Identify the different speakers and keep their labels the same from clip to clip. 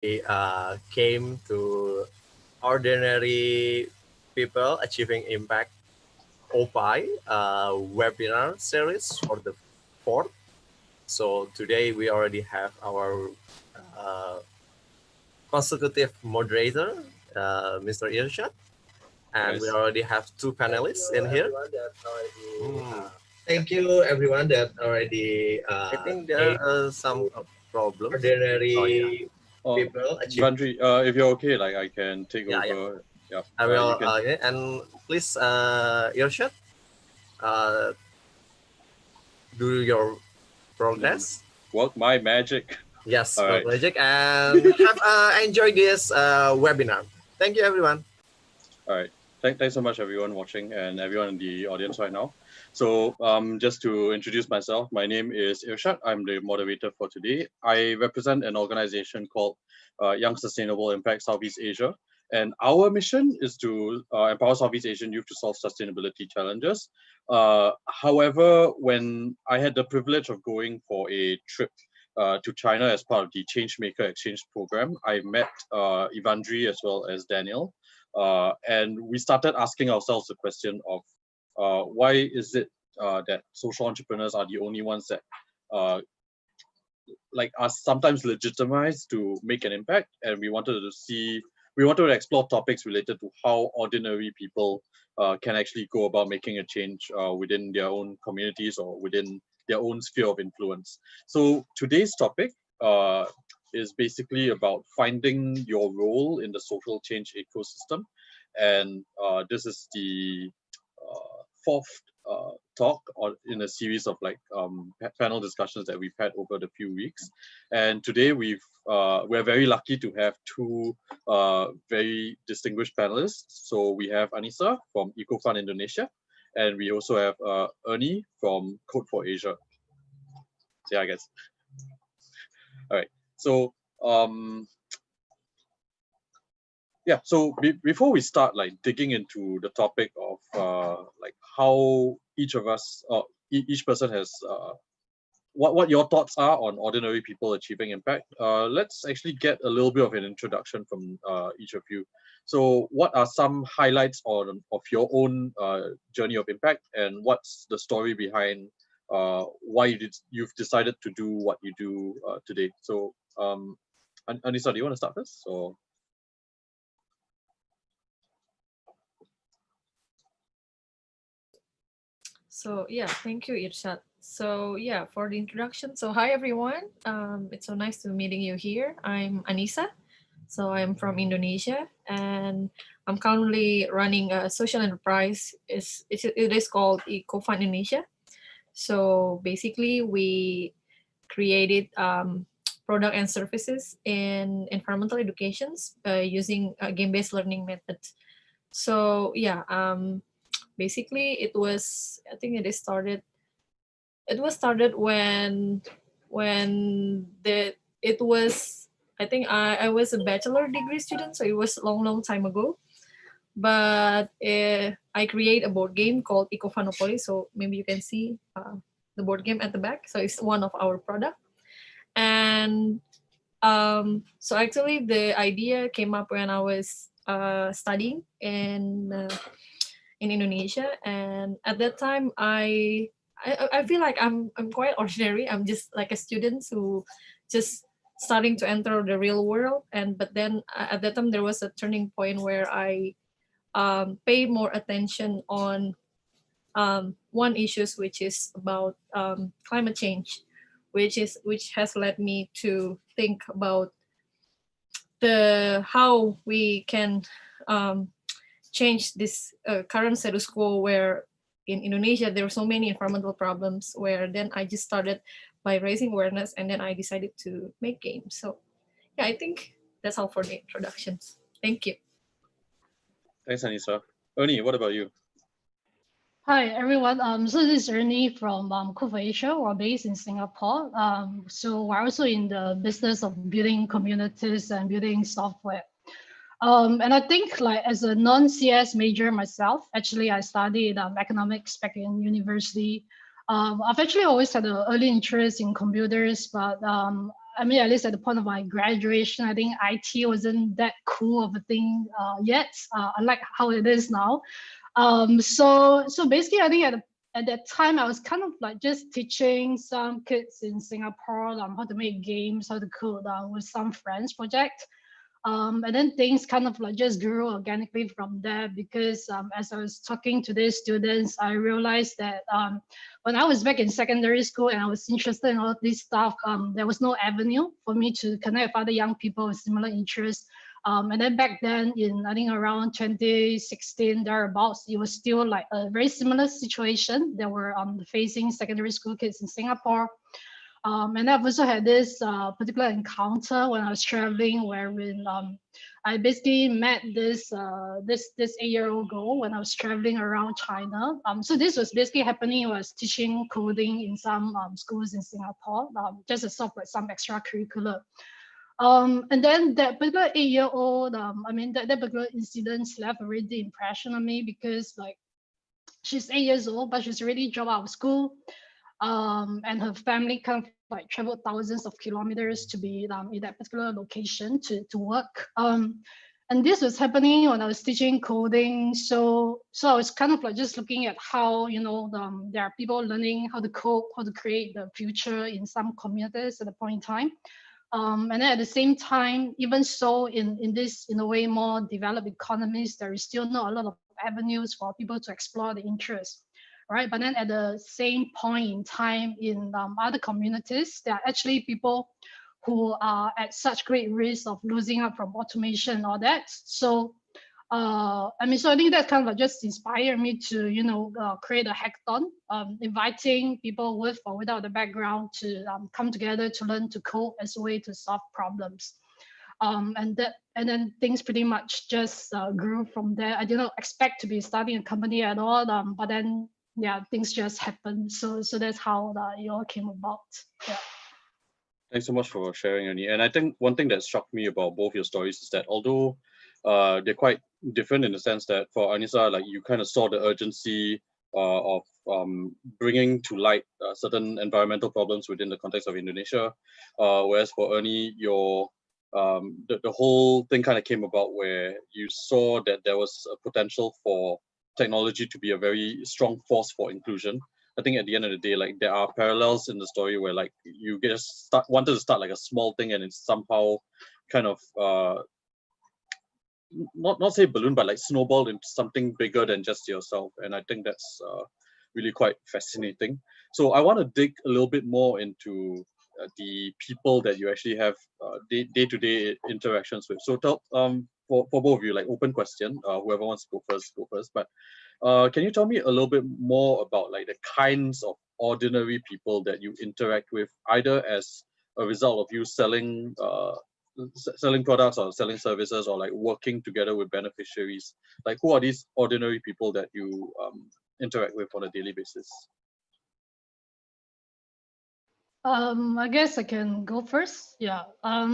Speaker 1: came to Ordinary People Achieving Impact OPAI webinar series for the fourth. So today we already have our uh, consecutive moderator, Mr. Irshad, and we
Speaker 2: Yes.
Speaker 1: already have two panelists in here. Thank you, everyone that already. I think there are some problems. Ordinary
Speaker 2: Oh,
Speaker 1: people achieve.
Speaker 2: Vandri, if you're okay, like I can take
Speaker 1: Yeah, yeah.
Speaker 2: over. Yeah,
Speaker 1: I
Speaker 2: you
Speaker 1: will.
Speaker 2: can.
Speaker 1: Yeah, and please, Irshad, uh, do your
Speaker 2: Mm,
Speaker 1: progress.
Speaker 2: work my magic.
Speaker 1: Yes,
Speaker 2: All
Speaker 1: well,
Speaker 2: right.
Speaker 1: project, and have enjoy this webinar. Thank you, everyone.
Speaker 2: All right. Thanks so much, everyone watching and everyone in the audience right now. So, just to introduce myself, my name is Irshad. I'm the moderator for today. I represent an organization called Young Sustainable Impact Southeast Asia. And our mission is to empower Southeast Asian youth to solve sustainability challenges. However, when I had the privilege of going for a trip to China as part of the Changemaker Exchange Program, I met Ivandri as well as Daniel. And we started asking ourselves the question of why is it that social entrepreneurs are the only ones that uh, are sometimes legitimized to make an impact, and we wanted to explore topics related to how ordinary people can actually go about making a change within their own communities or within their own sphere of influence. So today's topic is basically about finding your role in the social change ecosystem, and this is the fourth talk on in a series of panel discussions that we've had over the few weeks. And today we're very lucky to have two very distinguished panelists. So we have Anissa from EcoFund Indonesia, and we also have Ernie from Code for Asia. So yeah, I guess. All right. So yeah, so before we start digging into the topic of how each of us each person has what your thoughts are on ordinary people achieving impact, let's actually get a little bit of an introduction from each of you. So what are some highlights of your own journey of impact, and what's the story behind why you've decided to do what you do today? So Anissa, do you want to start first? So
Speaker 3: So yeah, thank you, Irshad. So yeah, for the introduction. So hi everyone. It's so nice to meeting you here. I'm Anissa. So I'm from Indonesia, and I'm currently running a social enterprise. It is called EcoFund Indonesia. So basically, we created product and services in environmental educations using game-based learning methods. So yeah, basically it was, I think it was started when it was, I think I was a bachelor degree student, so it was a long time ago. But I create a board game called Ecofanopoly, so maybe you can see the board game at the back. So it's one of our product. And so actually the idea came up when I was studying in Indonesia, and at that time I feel like I'm quite ordinary. I'm just like a student who just starting to enter the real world. And but then at that time there was a turning point where I pay more attention on one issues, which is about climate change, which has led me to think about the how we can um, change this current status quo, where in Indonesia there are so many environmental problems, where then I just started by raising awareness, and then I decided to make games. So yeah, I think that's all for the introductions. Thank you.
Speaker 2: thanks, Anissa. Ernie, what about you?
Speaker 4: Hi everyone. So this is Ernie from Code for Asia. We're based in Singapore. So we're also in the business of building communities and building software. And I think like as a non-CS major myself, actually I studied economics back in university. I've actually always had an early interest in computers, but I mean, at least at the point of my graduation, I think IT wasn't that cool of a thing yet, unlike how it is now. So basically, I think at that time, I was kind of like just teaching some kids in Singapore how to make games, how to code with some friends project. And then things kind of like just grew organically from there because as I was talking to these students, I realized that when I was back in secondary school and I was interested in all this stuff, there was no avenue for me to connect with other young people with similar interests. And then back then in, I think around 2016 thereabouts, it was still like a very similar situation that were facing secondary school kids in Singapore. And I've also had this particular encounter when I was traveling, wherein I basically met this 8-year-old girl when I was traveling around China. So this was basically happening. I was teaching coding in some schools in Singapore, just as sort of like some extracurricular. And then that particular 8-year-old, I mean that particular incident left a really deep impression on me because like she's 8 years old, but she's already dropped out of school. And her family kind of like traveled thousands of kilometers to be in that particular location to work. And this was happening when I was teaching coding. So I was kind of like just looking at how, you know, there are people learning how to code, how to create the future in some communities at the point in time. And then at the same time, even so in this, in a way, more developed economies, there is still not a lot of avenues for people to explore the interest, right? But then at the same point in time in other communities, there are actually people who are at such great risk of losing out from automation and all that. So I mean, so I think that kind of like just inspired me to, you know, create a hackathon, inviting people with or without the background to come together to learn to code as a way to solve problems. And then things pretty much just grew from there. I did not expect to be starting a company at all, but then yeah, things just happened. So that's how it all came about. Yeah.
Speaker 2: Thanks so much for sharing, Ernie. And I think one thing that struck me about both your stories is that although they're quite different in the sense that for Anissa, like you kind of saw the urgency of bringing to light certain environmental problems within the context of Indonesia, whereas for Ernie, your the whole thing kind of came about where you saw that there was a potential for technology to be a very strong force for inclusion. I think at the end of the day, like there are parallels in the story where like you just wanted to start like a small thing and it's somehow kind of not say balloon, but like snowballed into something bigger than just yourself. And I think that's really quite fascinating. So I want to dig a little bit more into the people that you actually have day-to-day interactions with. So tell for both of you, like open question, whoever wants to go first. But can you tell me a little bit more about like the kinds of ordinary people that you interact with, either as a result of you selling products or selling services or like working together with beneficiaries? Like who are these ordinary people that you interact with on a daily basis?
Speaker 4: I guess I can go first. Yeah. I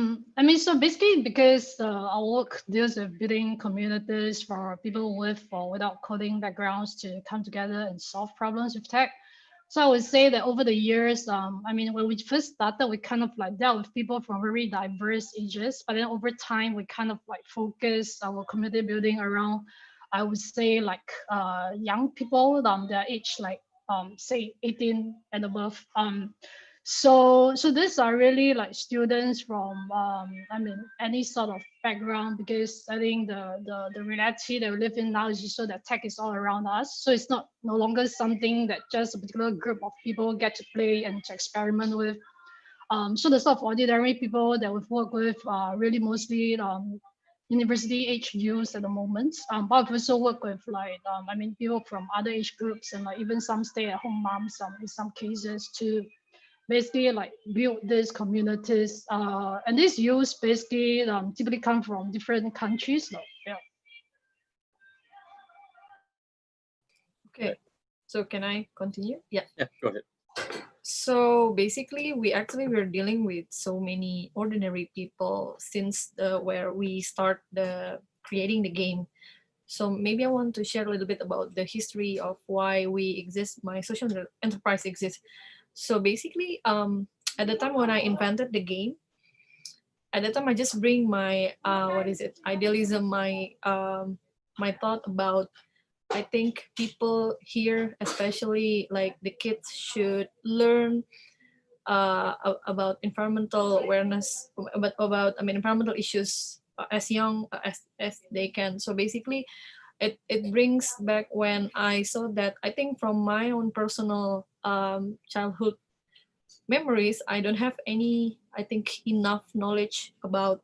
Speaker 4: mean, so basically, because our work deals with building communities for people with or without coding backgrounds to come together and solve problems with tech. So I would say that over the years, I mean, when we first started, we kind of like dealt with people from very diverse ages, but then over time, we kind of like focused our community building around, I would say like young people, their age like say 18 and above. So these are really like students from I mean any sort of background, because I think the reality that we live in now is just so that tech is all around us. So it's no longer something that just a particular group of people get to play and to experiment with. So the sort of ordinary people that we've worked with are really mostly university age youth at the moment. But we also work with like I mean people from other age groups and like even some stay-at-home moms in some cases to basically like build these communities. And these youths basically typically come from different countries. So, yeah.
Speaker 3: Okay, so can I continue? Yeah.
Speaker 2: Yeah, go ahead.
Speaker 3: So basically, we're dealing with so many ordinary people since where we start the creating the game. So maybe I want to share a little bit about the history of why we exist, my social enterprise exists. So basically, at the time when I invented the game, at that time I just bring my idealism, my thought about, I think people here, especially like the kids, should learn about environmental awareness, about I mean environmental issues as young as they can. So basically, it brings back when I saw that, I think from my own personal childhood memories, I don't have any, I think, enough knowledge about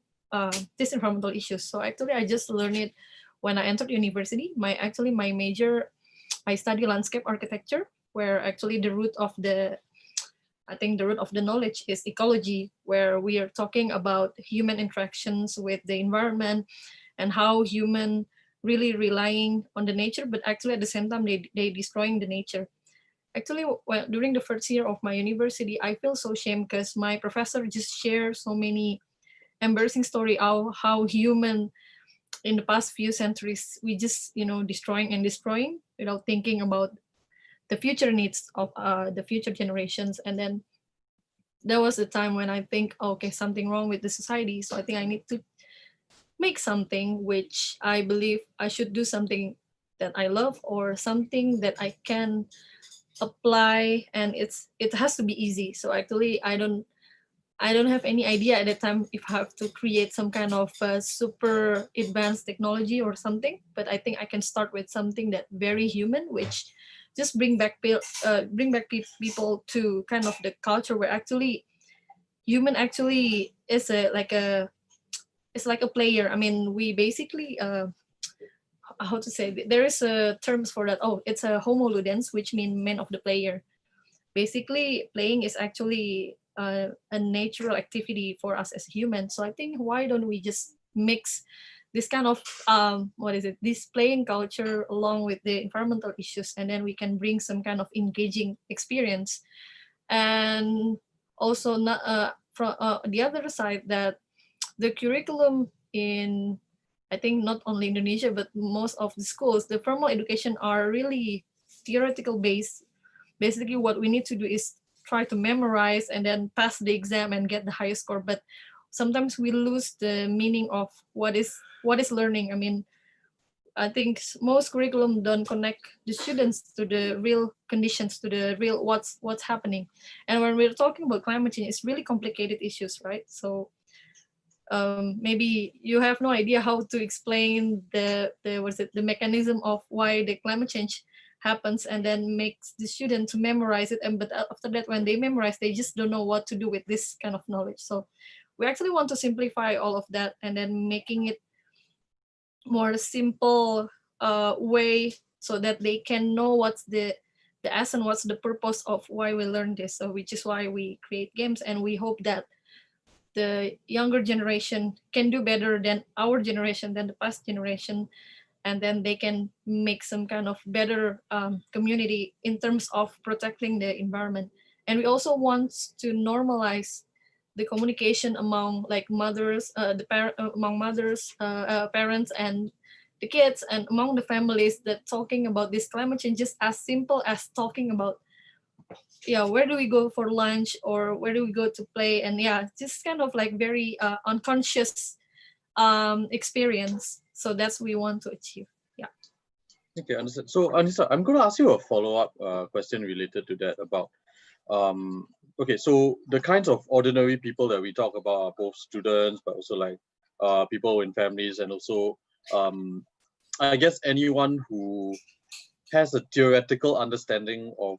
Speaker 3: these environmental issues. So actually, I just learned it when I entered university. My major, I study landscape architecture, where actually the root of the, I think the root of the knowledge is ecology, where we are talking about human interactions with the environment and how human really relying on the nature, but actually at the same time they destroying the nature. Actually, well, during the first year of my university, I feel so shame because my professor just shared so many embarrassing story how human in the past few centuries we just destroying and destroying without thinking about the future needs of the future generations. And then there was a time when I think, okay, something wrong with the society, so I think I need to make something which I believe I should do something that I love or something that I can apply, and it has to be easy. So actually I don't have any idea at that time if I have to create some kind of super advanced technology or something, but I think I can start with something that very human, which just people to kind of the culture where actually human actually is it's like a player. I mean, we basically how to say, there is a terms for that. Oh, it's a homo ludens, which means man of the player. Basically playing is actually a natural activity for us as humans. So I think why don't we just mix this kind of this playing culture along with the environmental issues, and then we can bring some kind of engaging experience. And also not from the other side, that the curriculum in, I think not only Indonesia but most of the schools, the formal education are really theoretical based. Basically what we need to do is try to memorize and then pass the exam and get the highest score, but sometimes we lose the meaning of what is learning. I mean, I think most curriculum don't connect the students to the real conditions, to the real what's happening. And when we're talking about climate change, it's really complicated issues, right? So maybe you have no idea how to explain the mechanism of why the climate change happens, and then makes the student to memorize it. And but after that, when they memorize, they just don't know what to do with this kind of knowledge. So we actually want to simplify all of that and then making it more simple way, so that they can know what's the essence, what's the purpose of why we learn this. So which is why we create games, and we hope that the younger generation can do better than our generation, than the past generation, and then they can make some kind of better community in terms of protecting the environment. And we also want to normalize the communication among like mothers, among mothers, parents, and the kids, and among the families, that talking about this climate change is as simple as talking about, yeah, where do we go for lunch, or where do we go to play. And yeah, just kind of like very unconscious experience. So that's what we want to achieve. Yeah.
Speaker 2: Okay, understood. So Anissa, I'm going to ask you a follow-up question related to that about okay, so the kinds of ordinary people that we talk about are both students, but also like people in families, and also I guess anyone who has a theoretical understanding of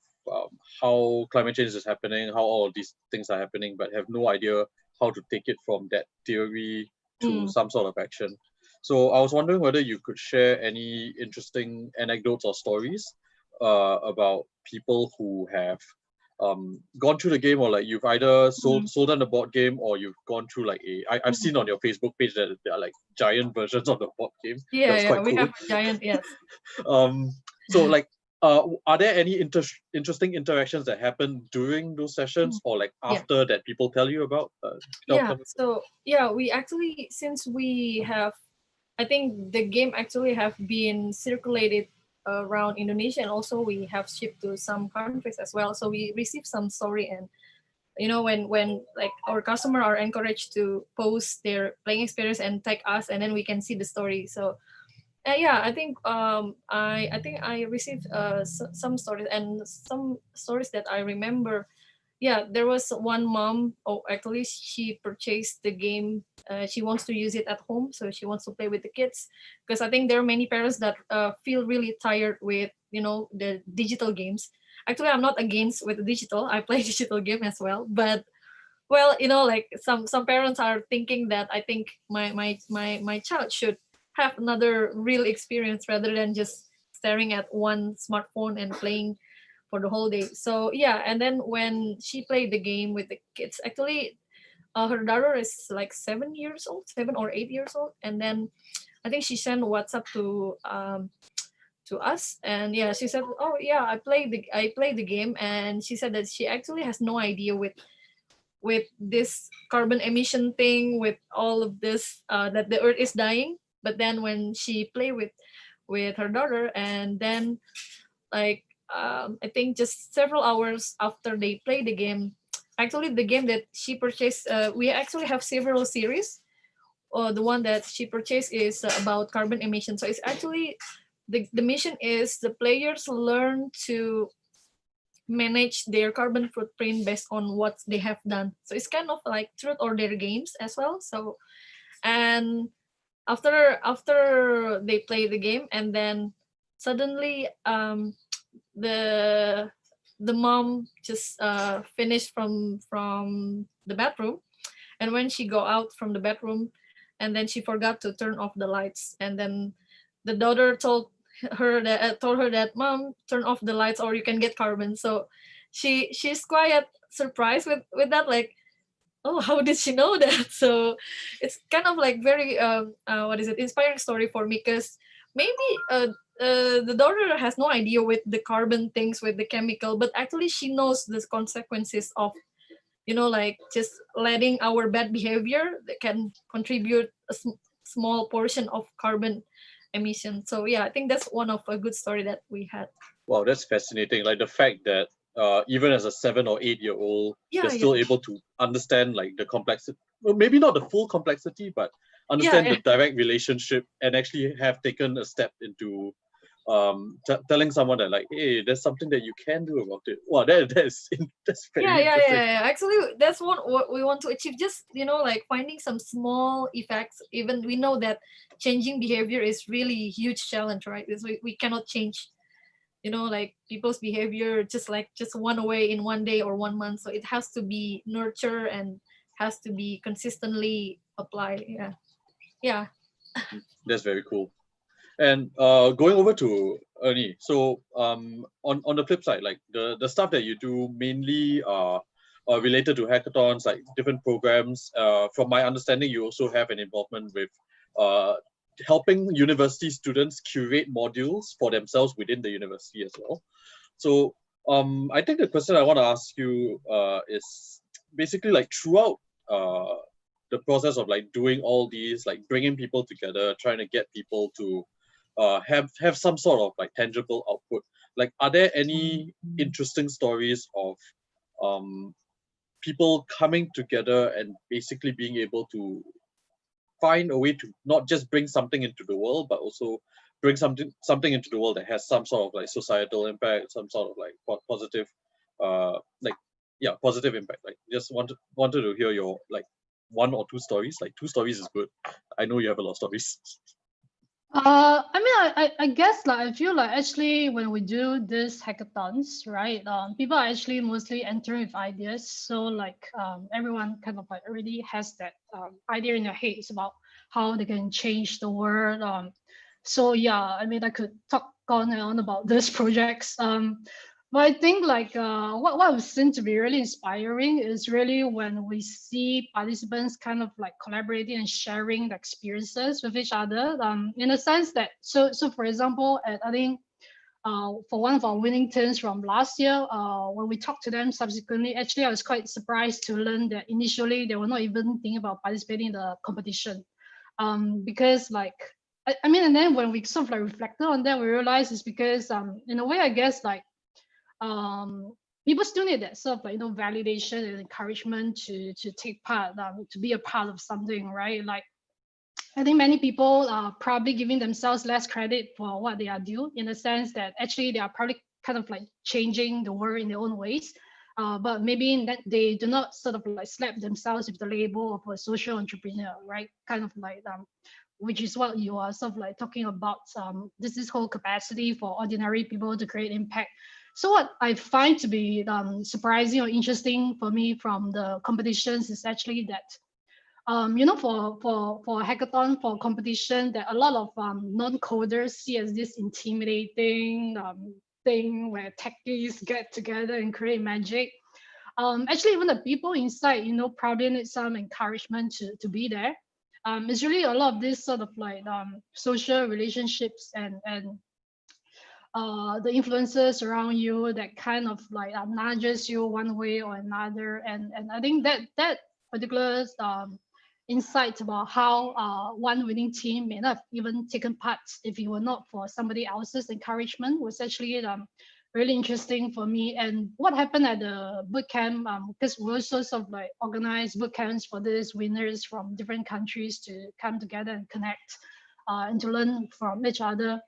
Speaker 2: how climate change is happening, how all of these things are happening, but have no idea how to take it from that theory to some sort of action. So I was wondering whether you could share any interesting anecdotes or stories about people who have gone through the game, or like you've either sold them the board game, or you've gone through like I've seen on your Facebook page that there are like giant versions of the board game.
Speaker 3: Yeah,
Speaker 2: That's
Speaker 3: yeah,
Speaker 2: quite
Speaker 3: we
Speaker 2: cool.
Speaker 3: have a giant, yes.
Speaker 2: So like are there any interesting interactions that happen during those sessions, or like after that people tell you about?
Speaker 3: So yeah, we actually, since we have, I think the game actually have been circulated around Indonesia, and also we have shipped to some countries as well. So we received some story, and when like our customer are encouraged to post their playing experience and tag us, and then we can see the story. So yeah, I think I received some stories, and some stories that I remember. Yeah, there was one mom. Oh, actually, she purchased the game. She wants to use it at home, so she wants to play with the kids. Because I think there are many parents that feel really tired with the digital games. Actually, I'm not against with the digital. I play digital game as well, but well, like some parents are thinking that I think my child should have another real experience rather than just staring at one smartphone and playing for the whole day. So yeah, and then when she played the game with the kids, actually, her daughter is like 7 years old, 7 or 8 years old, and then I think she sent WhatsApp to us, and yeah, she said, oh yeah, I played the game, and she said that she actually has no idea with this carbon emission thing, with all of this, that the earth is dying. But then when she play with her daughter, and then like I think just several hours after they play the game, actually the game that she purchased, we actually have several series. The one that she purchased is about carbon emission. So it's actually the mission is the players learn to manage their carbon footprint based on what they have done. So it's kind of like truth or dare games as well. So, and after they play the game, and then suddenly the the mom just finished from the bathroom, and when she go out from the bedroom, and then she forgot to turn off the lights, and then the daughter told her that, mom, turn off the lights or you can get carbon. So she's quite surprised with that, like, oh, how did she know that? So it's kind of like very what is it, inspiring story for me, because maybe the daughter has no idea with the carbon things, with the chemical, but actually she knows the consequences of like just letting our bad behavior that can contribute a small portion of carbon emission. So yeah, I think that's one of a good story that we had.
Speaker 2: Wow, that's fascinating. Like the fact that even as a 7 or 8 year old, they're
Speaker 3: Yeah, yeah,
Speaker 2: still able to understand like the complexity. Well, maybe not the full complexity, but
Speaker 3: yeah,
Speaker 2: understand
Speaker 3: yeah.
Speaker 2: the direct relationship and actually have taken a step into telling someone that like, hey, there's something that you can do about it. Wow, that's
Speaker 3: Yeah,
Speaker 2: very
Speaker 3: yeah,
Speaker 2: interesting.
Speaker 3: yeah, yeah. Actually, that's what we want to achieve. Just like finding some small effects. Even we know that changing behavior is really huge challenge, right? Because we cannot change, like people's behavior just one away in one day or 1 month. So it has to be nurture and has to be consistently applied. Yeah, yeah,
Speaker 2: That's very cool. And going over to Ernie, so on the flip side, like the stuff that you do mainly related to hackathons, like different programs. From my understanding, you also have an involvement with uh, helping university students curate modules for themselves within the university as well. So I think the question I want to ask you is basically like throughout uh, the process of like doing all these, like bringing people together, trying to get people to have some sort of like tangible output. Like, are there any interesting stories of um, people coming together and basically being able to find a way to not just bring something into the world, but also bring something into the world that has some sort of like societal impact, some sort of like positive, like yeah, positive impact. Like, just wanted to hear your like one or two stories. Like 2 stories is good. I know you have a lot of stories.
Speaker 4: I mean, I guess like I feel like actually when we do this hackathons, right? People are actually mostly entering with ideas. So like everyone kind of like already has that idea in their heads about how they can change the world. So yeah, I mean, I could talk on and on about these projects. But I think like what I've seen to be really inspiring is really when we see participants kind of like collaborating and sharing the experiences with each other. In a sense that so for example, I think for one of our winning teams from last year, when we talked to them subsequently, actually I was quite surprised to learn that initially they were not even thinking about participating in the competition, because like I mean, and then when we sort of like reflected on that, we realized it's because in a way I guess like um people still need that sort of like, validation and encouragement to take part, to be a part of something, right? Like, I think many people are probably giving themselves less credit for what they are doing, in the sense that actually they are probably kind of like changing the world in their own ways. But maybe in that they do not sort of like slap themselves with the label of a social entrepreneur, right? Kind of like which is what you are sort of like talking about. This whole capacity for ordinary people to create impact. So what I find to be surprising or interesting for me from the competitions is actually that for hackathon, for competition, that a lot of non-coders see as this intimidating thing where techies get together and create magic. Actually, even the people inside, probably need some encouragement to be there. It's really a lot of this sort of like social relationships and the influences around you that kind of like nudges you one way or another. And I think that particular insight about how one winning team may not have even taken part if it were not for somebody else's encouragement was actually really interesting for me. And what happened at the boot camp, because we also sort of like organize boot camps for these winners from different countries to come together and connect and to learn from each other.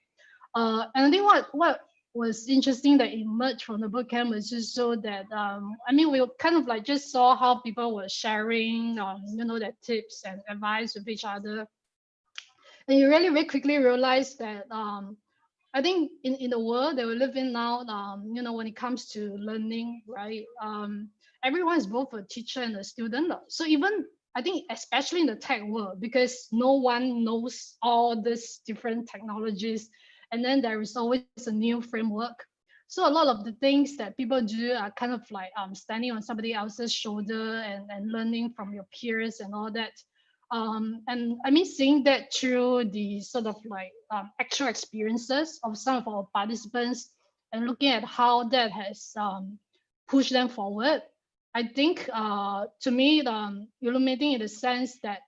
Speaker 4: And I think what was interesting that emerged from the bootcamp was just so that I mean, we kind of like just saw how people were sharing their tips and advice with each other, and you really very quickly realize that I think in the world that we live in now, when it comes to learning, right? Everyone is both a teacher and a student. So even I think, especially in the tech world, because no one knows all these different technologies, and then there is always a new framework. So a lot of the things that people do are kind of like standing on somebody else's shoulder and learning from your peers and all that. And I mean, seeing that through the sort of like actual experiences of some of our participants and looking at how that has pushed them forward, I think to me, illuminating in the sense that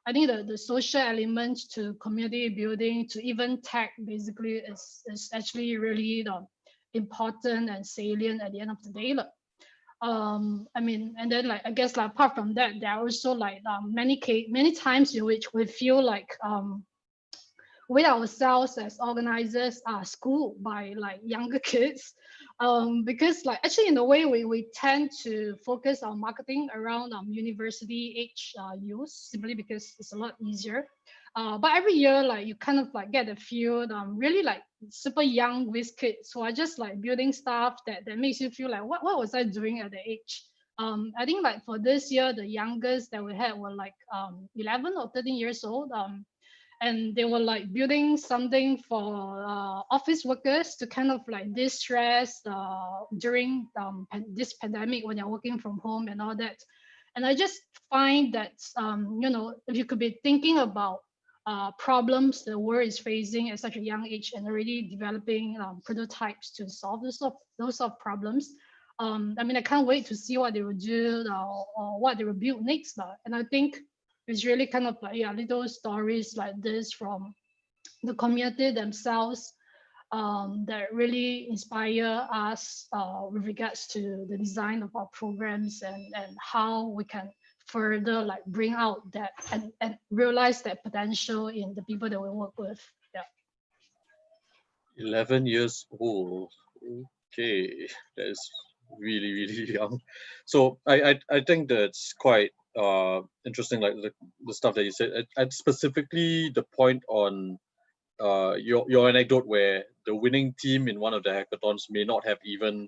Speaker 4: I think the social element to community building, to even tech, basically is actually really important and salient at the end of the day. I mean, and then like I guess like apart from that, there are also like many times in which we feel like we ourselves as organizers are schooled by like younger kids, because like actually in a way we tend to focus our marketing around university age youth, simply because it's a lot easier. But every year, like you kind of like get a few really like super young whiz kids who are just like building stuff that makes you feel like what was I doing at the age. I think like for this year, the youngest that we had were like 11 or 13 years old. And they were like building something for office workers to kind of like distress during this pandemic when you're working from home and all that. And I just find that if you could be thinking about problems the world is facing at such a young age and already developing prototypes to solve those sort of problems. I mean, I can't wait to see what they will do or what they will build next. And I think it's really kind of like little stories like this from the community themselves that really inspire us with regards to the design of our programs and how we can further like bring out that and realize that potential in the people that we work with. Yeah.
Speaker 2: 11 years old. Okay, that is really, really young. So I think that's quite interesting, like the stuff that you said. And specifically the point on your anecdote where the winning team in one of the hackathons may not have even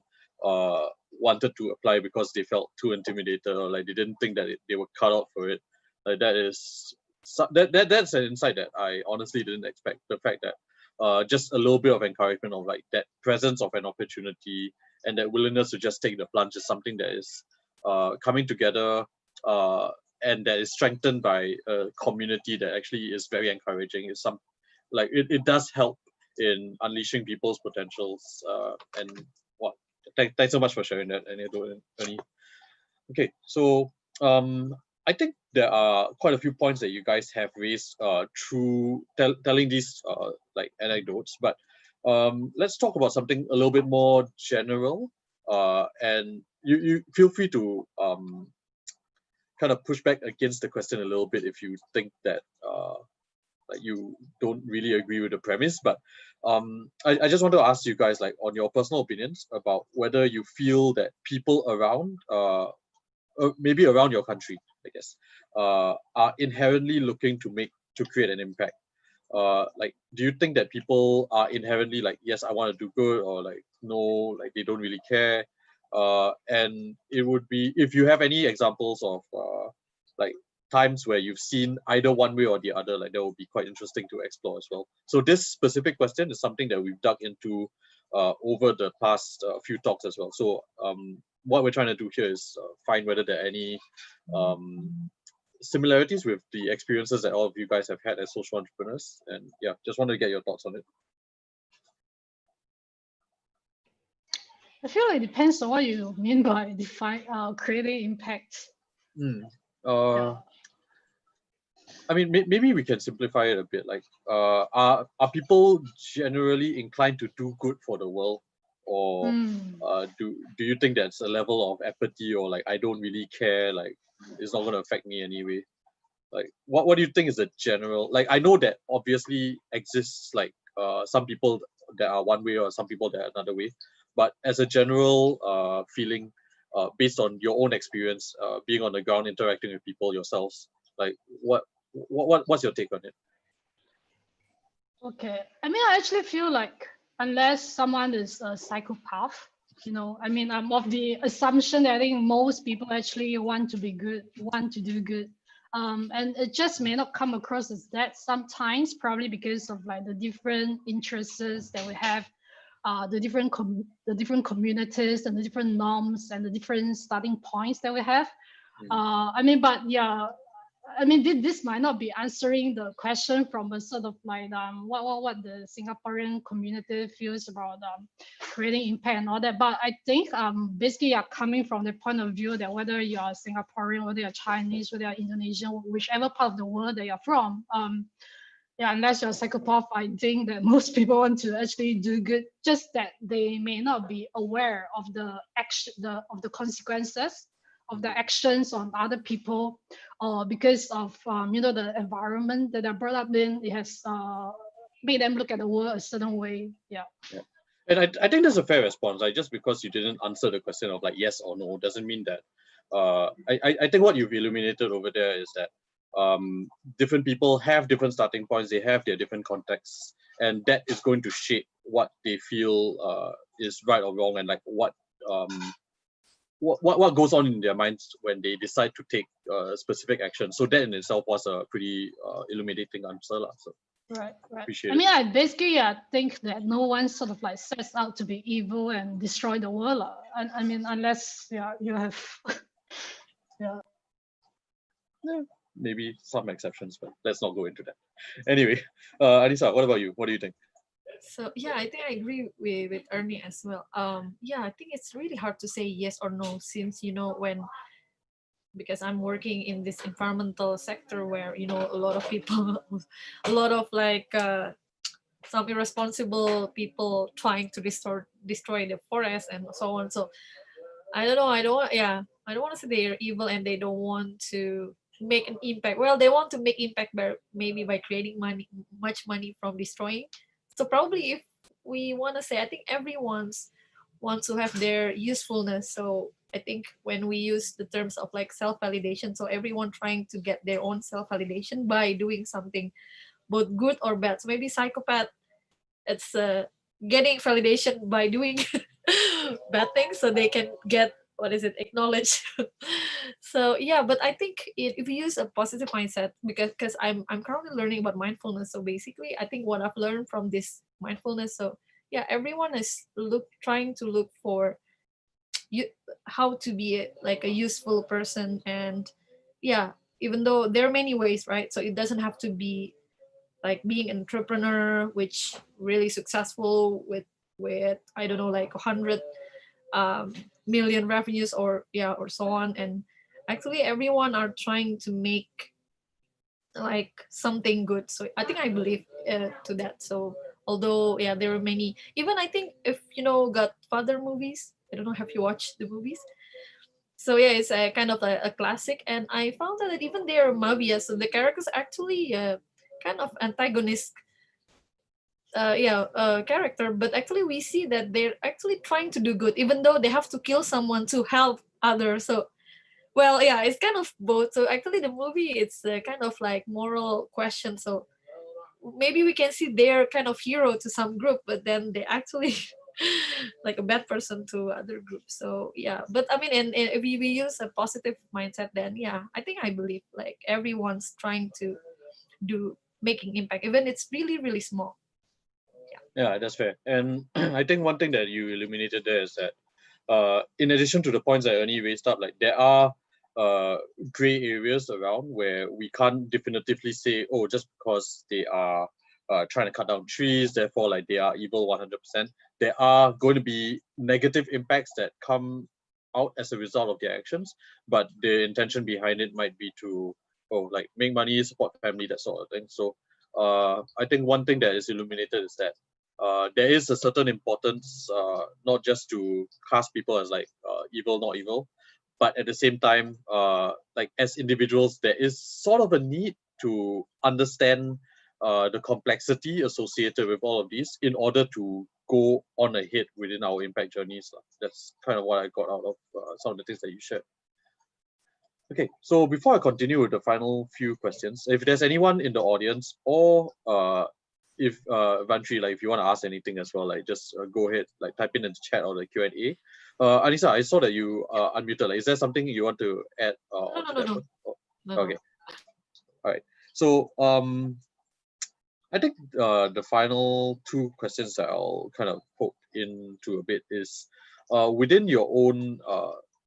Speaker 2: wanted to apply because they felt too intimidated, or like they didn't think that they were cut out for it. Like that's an insight that I honestly didn't expect. The fact that just a little bit of encouragement of like that presence of an opportunity and that willingness to just take the plunge is something that is coming together and that is strengthened by a community that actually is very encouraging. It's some like it does help in unleashing people's potentials and what thanks so much for sharing that, Ernie. Okay, so I think there are quite a few points that you guys have raised through telling these like anecdotes, but let's talk about something a little bit more general. And you feel free to kind of push back against the question a little bit if you think that like you don't really agree with the premise. But I just want to ask you guys, like, on your personal opinions about whether you feel that people around maybe around your country, I guess, are inherently looking to create an impact. Like, do you think that people are inherently like, yes, I want to do good, or like, no, like they don't really care? And it would be, if you have any examples of like times where you've seen either one way or the other, like that would be quite interesting to explore as well. So this specific question is something that we've dug into over the past few talks as well. So what we're trying to do here is find whether there are any similarities with the experiences that all of you guys have had as social entrepreneurs. And yeah, just wanted to get your thoughts on it.
Speaker 4: I feel like it depends on what you mean by define creating impact.
Speaker 2: Yeah. I mean, maybe we can simplify it a bit. Like, are people generally inclined to do good for the world, or do you think that's a level of apathy, or like I don't really care, like it's not going to affect me anyway? Like, what do you think is the general? Like, I know that obviously exists like some people that are one way or some people that are another way, but as a general feeling, based on your own experience, being on the ground, interacting with people yourselves, like what's your take on it?
Speaker 4: Okay, I mean, I actually feel like unless someone is a psychopath, I mean, I'm of the assumption that I think most people actually want to be good, want to do good. And it just may not come across as that sometimes, probably because of like the different interests that we have, the different communities and the different norms and the different starting points that we have. I mean, but yeah, I mean, this might not be answering the question from a sort of like what the Singaporean community feels about creating impact and all that. But I think basically you're coming from the point of view that whether you're Singaporean, whether you're Chinese, whether you're Indonesian, whichever part of the world that you're from, yeah, unless you're a psychopath, I think that most people want to actually do good, just that they may not be aware of the action, of the consequences of the actions on other people, or because of the environment that they're brought up in, it has made them look at the world a certain way. Yeah.
Speaker 2: And I think that's a fair response. Like, just because you didn't answer the question of like yes or no doesn't mean that. I think what you've illuminated over there is that different people have different starting points. They have their different contexts, and that is going to shape what they feel is right or wrong, and like what goes on in their minds when they decide to take specific action. So that in itself was a pretty illuminating answer, so.
Speaker 4: Right.
Speaker 2: Appreciate
Speaker 4: I mean, I basically think that no one sort of like sets out to be evil and destroy the world. I mean, unless you have
Speaker 2: yeah, maybe some exceptions, but let's not go into that. Anyway, Anissa, what about you? What do you think?
Speaker 3: So yeah, I think I agree with Ernie as well. Yeah, I think it's really hard to say yes or no, since because I'm working in this environmental sector where a lot of people, a lot of like some irresponsible people trying to destroy the forest and so on. So I don't know. I don't want to say they're evil and they don't want to make an impact. Well, they want to make impact by maybe by creating much money from destroying. So probably if we want to say, I think everyone's wants to have their usefulness. So I think when we use the terms of like self-validation, so everyone trying to get their own self-validation by doing something both good or bad. So maybe psychopath, it's getting validation by doing bad things so they can get what is it acknowledged. So yeah, but I think if you use a positive mindset, because I'm currently learning about mindfulness. So basically I think what I've learned from this mindfulness, so yeah, everyone is trying to look for you how to be like a useful person. And yeah, even though there are many ways, right? So it doesn't have to be like being an entrepreneur which really successful with I don't know, like 100 million revenues, or yeah, or so on. And actually everyone are trying to make like something good. So I think I believe to that. So although yeah, there are many, even I think if Godfather movies, I don't know, have you watched the movies? So yeah, it's a kind of a classic, and I found out that even their mafia, so the characters actually kind of antagonist character, but actually we see that they're actually trying to do good even though they have to kill someone to help others. So well, yeah, it's kind of both. So actually the movie, it's kind of like moral question. So maybe we can see they're kind of hero to some group, but then they actually like a bad person to other groups. So yeah, but I mean, and if we use a positive mindset, then yeah, I think I believe like everyone's trying to do making impact, even it's really really small.
Speaker 2: Yeah, that's fair. And I think one thing that you illuminated there is that in addition to the points that Ernie raised up, like there are gray areas around where we can't definitively say, oh, just because they are trying to cut down trees, therefore like they are evil 100%. There are going to be negative impacts that come out as a result of their actions, but the intention behind it might be to, oh, like make money, support family, that sort of thing. So I think one thing that is illuminated is that there is a certain importance, not just to cast people as like evil, not evil, but at the same time, like as individuals, there is sort of a need to understand the complexity associated with all of these in order to go on ahead within our impact journeys. That's kind of what I got out of some of the things that you shared. Okay, so before I continue with the final few questions, if there's anyone in the audience or if Vantri, like if you want to ask anything as well, like just go ahead, like type in the chat or the Q&A. Anissa, I saw that you unmuted. Like, is there something you want to add
Speaker 3: No, no,
Speaker 2: to
Speaker 3: no,
Speaker 2: that
Speaker 3: no,
Speaker 2: one? Oh,
Speaker 3: no,
Speaker 2: okay,
Speaker 3: no.
Speaker 2: all right. So I think the final two questions that I'll kind of poke into a bit is within your own.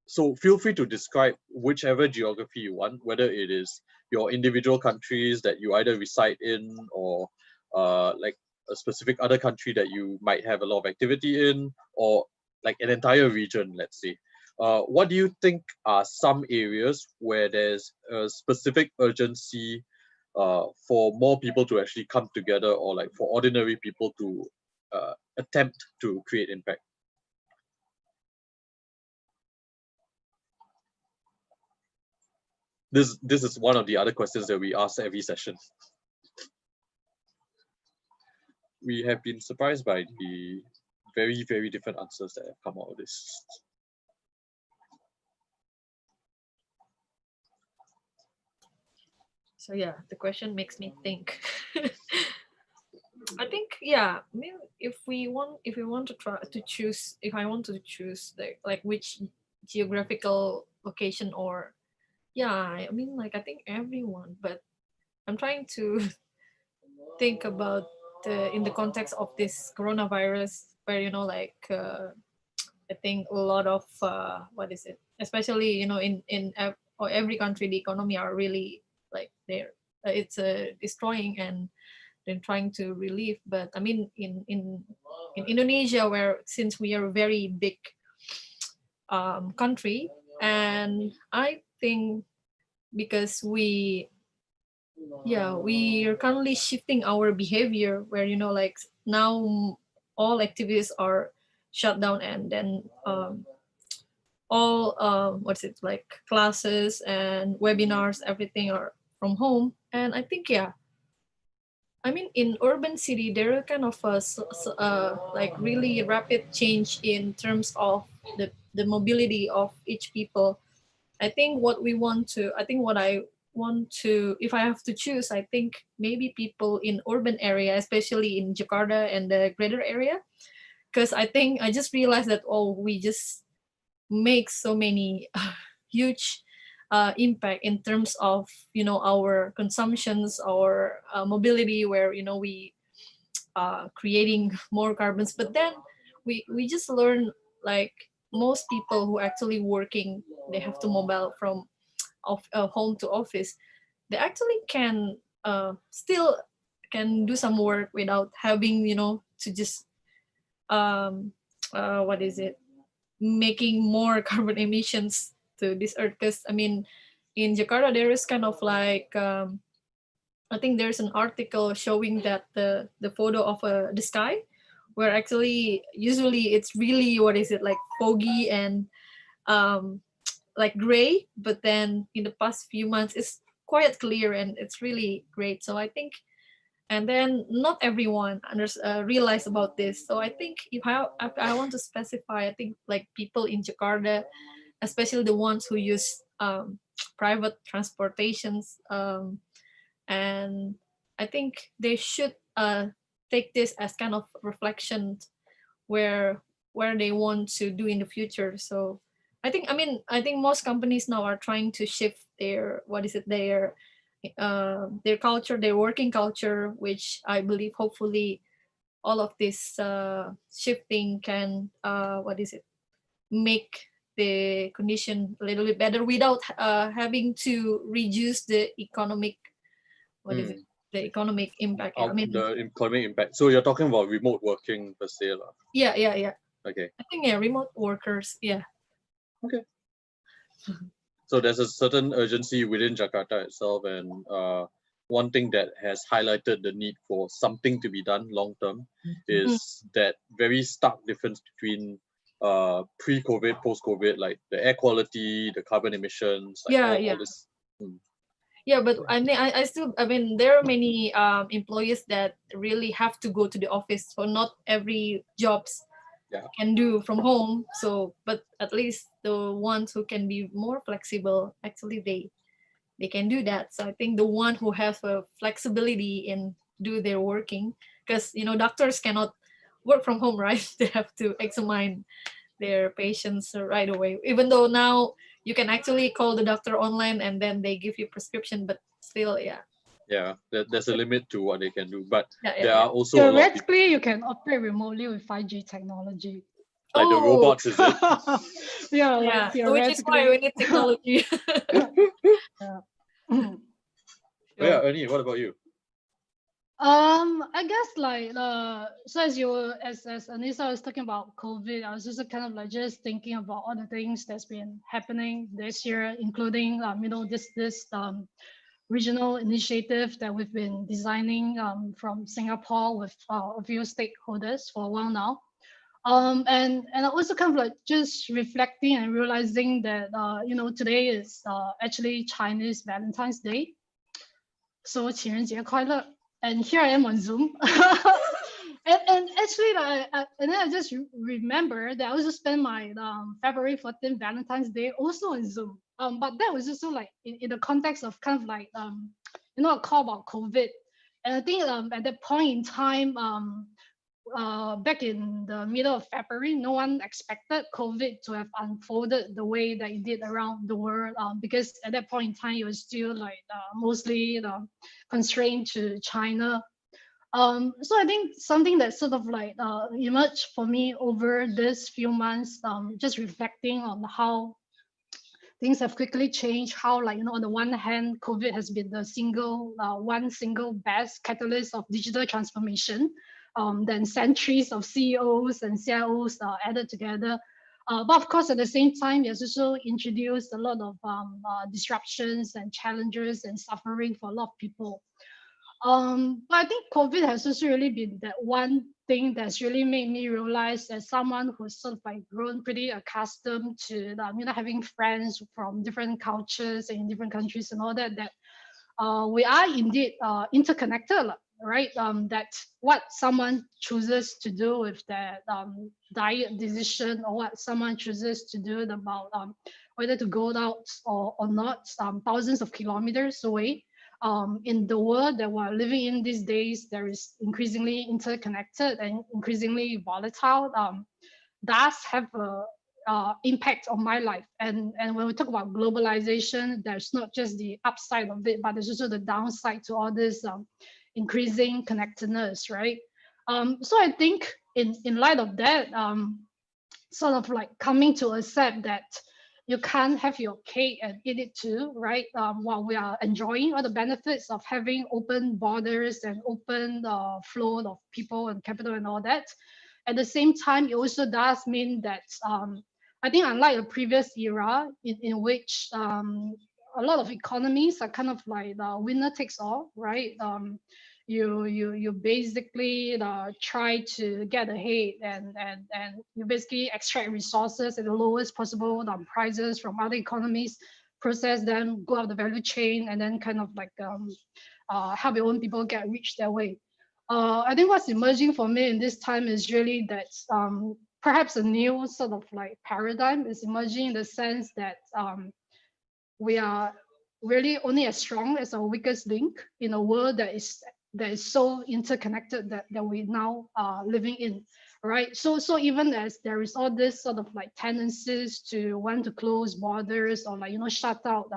Speaker 2: So feel free to describe whichever geography you want, whether it is your individual countries that you either reside in or like a specific other country that you might have a lot of activity in, or like an entire region, let's say. What do you think are some areas where there's a specific urgency for more people to actually come together, or like for ordinary people to attempt to create impact? This is one of the other questions that we ask every session. We have been surprised by the very, very different answers that have come out of this.
Speaker 3: So yeah, the question makes me think. I think yeah. I mean, if we want to try to choose, if I want to choose like which geographical location, or yeah, I mean like I think everyone, but I'm trying to think about in the context of this coronavirus, where like I think a lot of what is it, especially or every country, the economy are really like they're it's destroying, and then trying to relieve. But I mean, in Indonesia, where since we are a very big country, and I think because we are currently shifting our behavior, where like now all activities are shut down, and then all what's it like classes and webinars, everything are from home. And I think yeah, I mean, in urban city, there are kind of like really rapid change in terms of the mobility of each people. I think what I want to, if I have to choose, I think maybe people in urban area, especially in Jakarta and the greater area, because I think I just realized that we just make so many huge impact in terms of our consumptions, our mobility, where we creating more carbons. But then we just learn like most people who actually working, they have to mobile from home to office. They actually can still can do some work without having to just what is it, making more carbon emissions to this earth. Because I mean, in Jakarta there is kind of like I think there's an article showing that the photo of the sky where actually usually it's really, what is it, like foggy and um, like gray, but then in the past few months it's quite clear and it's really great. So I think, and then not everyone realize about this. So I think if I want to specify, I think like people in Jakarta, especially the ones who use private transportations, and I think they should take this as kind of reflection where they want to do in the future. So I think most companies now are trying to shift their, what is it, their culture, their working culture, which I believe hopefully all of this shifting can, what is it, make the condition a little bit better without having to reduce the economic, what is it,
Speaker 2: Mm.
Speaker 3: the economic impact. Yeah, I mean,
Speaker 2: The economic impact. So you're talking about remote working per se, lah.
Speaker 3: yeah.
Speaker 2: Okay.
Speaker 3: I think, yeah, remote workers. Yeah.
Speaker 2: Okay. So there's a certain urgency within Jakarta itself, and one thing that has highlighted the need for something to be done long term
Speaker 3: Mm.
Speaker 2: is that very stark difference between pre-COVID, post-COVID, like the air quality, the carbon emissions, like
Speaker 3: Yeah,
Speaker 2: all
Speaker 3: yeah.
Speaker 2: this. Mm.
Speaker 3: Yeah, but I still, I mean, there are many employees that really have to go to the office, so not every jobs
Speaker 2: Yeah.
Speaker 3: can do from home. So, but at least the ones who can be more flexible, actually they can do that. So I think the one who have a flexibility in do their working, because doctors cannot work from home, right? They have to examine their patients right away. Even though now you can actually call the doctor online and then they give you prescription, but still, yeah,
Speaker 2: Yeah, there's a limit to what they can do, but
Speaker 3: yeah, yeah,
Speaker 2: there
Speaker 3: yeah.
Speaker 2: are also a lot of people,
Speaker 4: Theoretically, you can operate remotely with 5G technology.
Speaker 2: like the
Speaker 3: Oh,
Speaker 2: robots, is it?
Speaker 4: Yeah,
Speaker 3: yeah.
Speaker 4: like
Speaker 3: So which is why we
Speaker 4: theoretically.
Speaker 3: need technology.
Speaker 4: Yeah.
Speaker 2: Oh yeah,
Speaker 3: Sure.
Speaker 2: Ernie, what about you?
Speaker 4: I guess like so as as Anissa was talking about COVID, I was just kind of like just thinking about all the things that's been happening this year, including this regional initiative that we've been designing from Singapore with a few stakeholders for a while now. And I also kind of like just reflecting and realizing that today is actually Chinese Valentine's Day. So 情人节快乐. And here I am on Zoom. And actually, and then I just remember that I also spent my February 14th Valentine's Day also on Zoom. But that was also like in the context of kind of like a call about COVID. And I think at that point in time, back in the middle of February, no one expected COVID to have unfolded the way that it did around the world, because at that point in time, it was still like mostly constrained to China. So I think something that sort of like emerged for me over this few months, just reflecting on how things have quickly changed, how like on the one hand, COVID has been the one single best catalyst of digital transformation, then centuries of CEOs and CIOs added together. But of course, at the same time, it has also introduced a lot of disruptions and challenges and suffering for a lot of people. But I think COVID has also really been that one thing that's really made me realize, as someone who's sort of like grown pretty accustomed to having friends from different cultures and in different countries and all that, that we are indeed interconnected, right? That what someone chooses to do with their diet decision, or what someone chooses to do about whether to go out or not, thousands of kilometers away. In the world that we're living in these days, there is increasingly interconnected and increasingly volatile. Does have a impact on my life. And when we talk about globalization, there's not just the upside of it, but there's also the downside to all this increasing connectedness, right? So I think in light of that, sort of like coming to accept that you can't have your cake and eat it too, right? While we are enjoying all the benefits of having open borders and open flow of people and capital and all that, at the same time, it also does mean that I think unlike the previous era in which a lot of economies are kind of like winner takes all, right? you basically try to get ahead, and you basically extract resources at the lowest possible prices from other economies, process them, go up the value chain, and then kind of like help your own people get rich that way. I think what's emerging for me in this time is really that perhaps a new sort of like paradigm is emerging in the sense that we are really only as strong as our weakest link in a world that is so interconnected that we now are living in, right? So even as there is all this sort of like tendencies to want to close borders or like shut out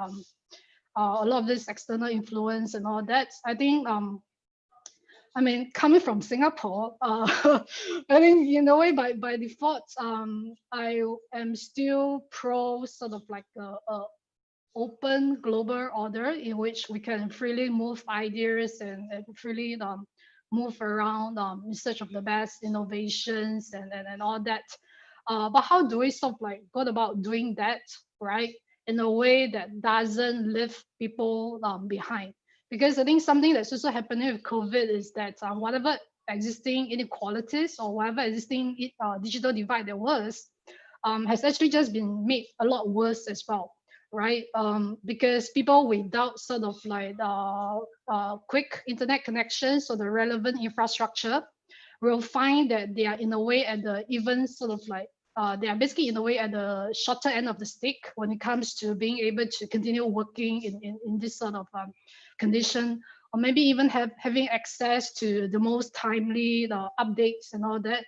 Speaker 4: a lot of this external influence and all that, I think I mean, coming from Singapore, I think in a way by default, I am still pro sort of like a open global order in which we can freely move ideas and freely move around in search of the best innovations and all that. But how do we sort of like go about doing that, right? In a way that doesn't leave people behind. Because I think something that's also happening with COVID is that whatever existing inequalities or whatever existing digital divide there was, has actually just been made a lot worse as well, right? Because people without sort of like quick internet connections or the relevant infrastructure will find that they are in a way at the even sort of like they are basically in a way at the shorter end of the stick when it comes to being able to continue working in this sort of condition, or maybe even having access to the most timely updates and all that.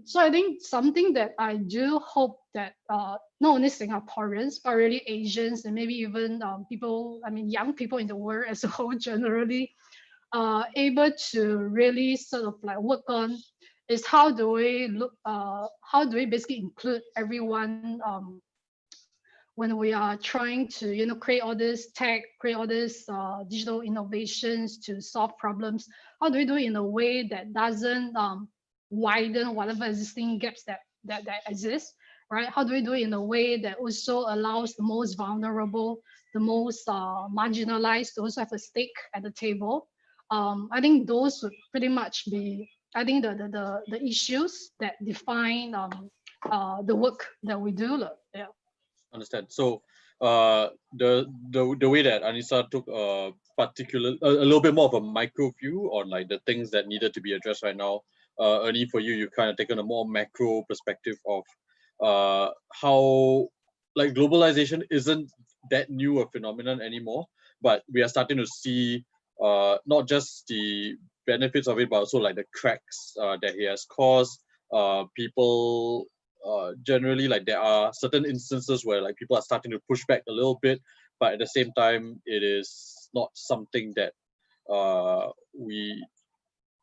Speaker 4: So I think something that I do hope that not only Singaporeans, but really Asians and maybe even people, I mean, young people in the world as a whole generally, able to really sort of like work on is how do we basically include everyone when we are trying to create all this tech, create all this digital innovations to solve problems. How do we do it in a way that doesn't widen whatever existing gaps that exist, right? How do we do it in a way that also allows the most vulnerable, the most marginalized to also have a stake at the table? I think those would pretty much be, I think, the issues that define the work that we do. Yeah.
Speaker 2: Understand. So the way that Anissa took a little bit more of a micro view on like the things that needed to be addressed right now. Ernie, for you, you kind of taken a more macro perspective of how like globalization isn't that new a phenomenon anymore, but we are starting to see not just the benefits of it, but also like the cracks that it has caused. People generally, like, there are certain instances where like people are starting to push back a little bit, but at the same time it is not something that we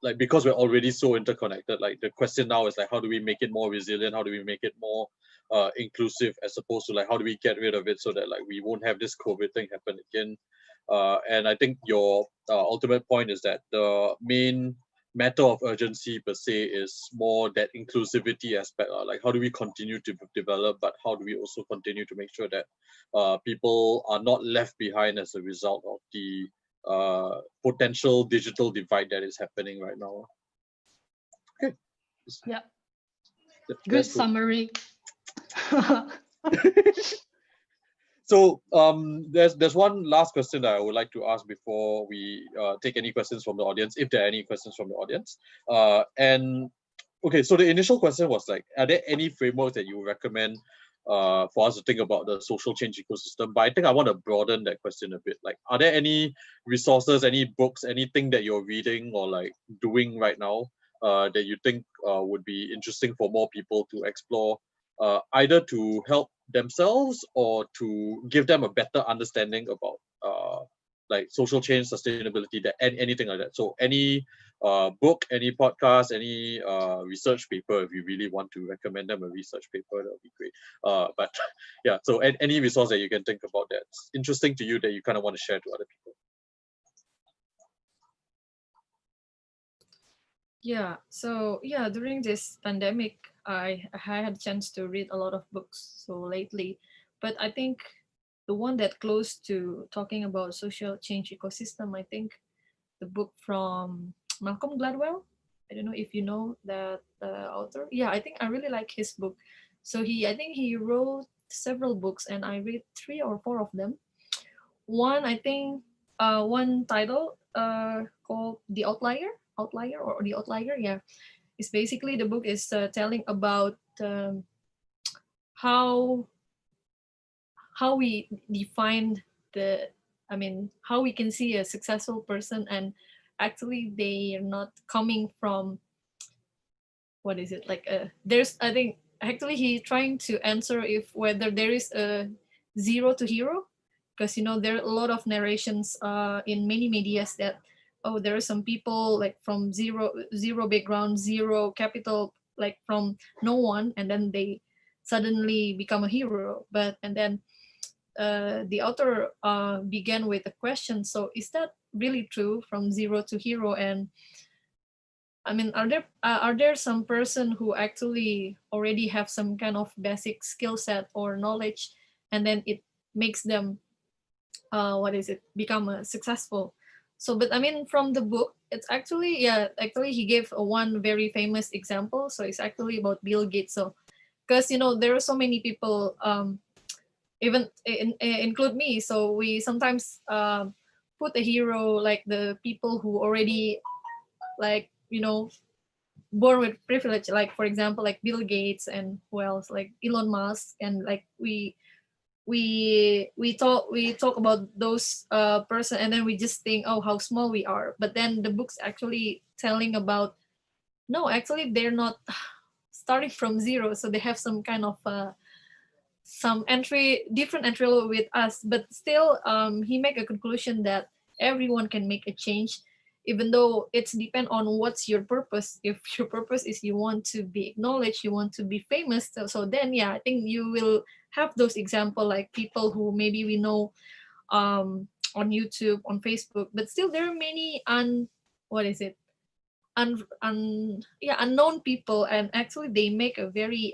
Speaker 2: like, because we're already so interconnected. Like, the question now is like, how do we make it more resilient, how do we make it more inclusive, as opposed to like, how do we get rid of it so that like we won't have this COVID thing happen again. And I think your ultimate point is that the main matter of urgency per se is more that inclusivity aspect. Like, how do we continue to develop, but how do we also continue to make sure that people are not left behind as a result of the potential digital divide that is happening right now. Okay.
Speaker 4: Yeah. Good
Speaker 2: That's cool.
Speaker 4: summary.
Speaker 2: So there's one last question that I would like to ask before we take any questions from the audience, if there are any questions from the audience. And okay, so the initial question was like, are there any frameworks that you recommend for us to think about the social change ecosystem? But I think I want to broaden that question a bit. Like, are there any resources, any books, anything that you're reading or like doing right now that you think would be interesting for more people to explore, either to help themselves or to give them a better understanding about like social change, sustainability, that anything like that? So any book, any podcast, any research paper, if you really want to recommend them a research paper, that would be great. But yeah, so any resource that you can think about that's interesting to you that you kind of want to share to other people.
Speaker 3: Yeah, so yeah, during this pandemic, I had a chance to read a lot of books so lately, but I think the one that close to talking about social change ecosystem, I think the the book from Malcolm Gladwell. I don't know if you know that author. Yeah, I think I really like his book. So I think he wrote several books, and I read 3 or 4 of them. One, I think, one title called The Outlier or The Outlier. Yeah, it's basically the book is telling about how we define the, I mean, how we can see a successful person, and actually they are not coming from, what is it, like, there's, I think, actually he trying to answer if whether there is a zero to hero, because there are a lot of narrations in many medias that, oh, there are some people like from zero background, zero capital, like from no one, and then they suddenly become a hero. But and then the author began with a question, so is that really true, from zero to hero? And I mean, are there some person who actually already have some kind of basic skill set or knowledge, and then it makes them, what is it, become successful? So, but I mean, from the book, it's actually, yeah, actually he gave one very famous example. So it's actually about Bill Gates. So because there are so many people, even include me. So we sometimes put a hero like the people who already, like, born with privilege, like for example like Bill Gates, and who else, like Elon Musk, and like we talk about those person, and then we just think, oh, how small we are. But then the book's actually telling about, no, actually they're not starting from zero, so they have some kind of some different entry level with us. But still, he make a conclusion that everyone can make a change, even though it's depend on what's your purpose. If your purpose is you want to be acknowledged, you want to be famous, so then, yeah, I think you will have those example, like people who maybe we know on YouTube, on Facebook. But still there are many what is it, yeah, unknown people, and actually they make a very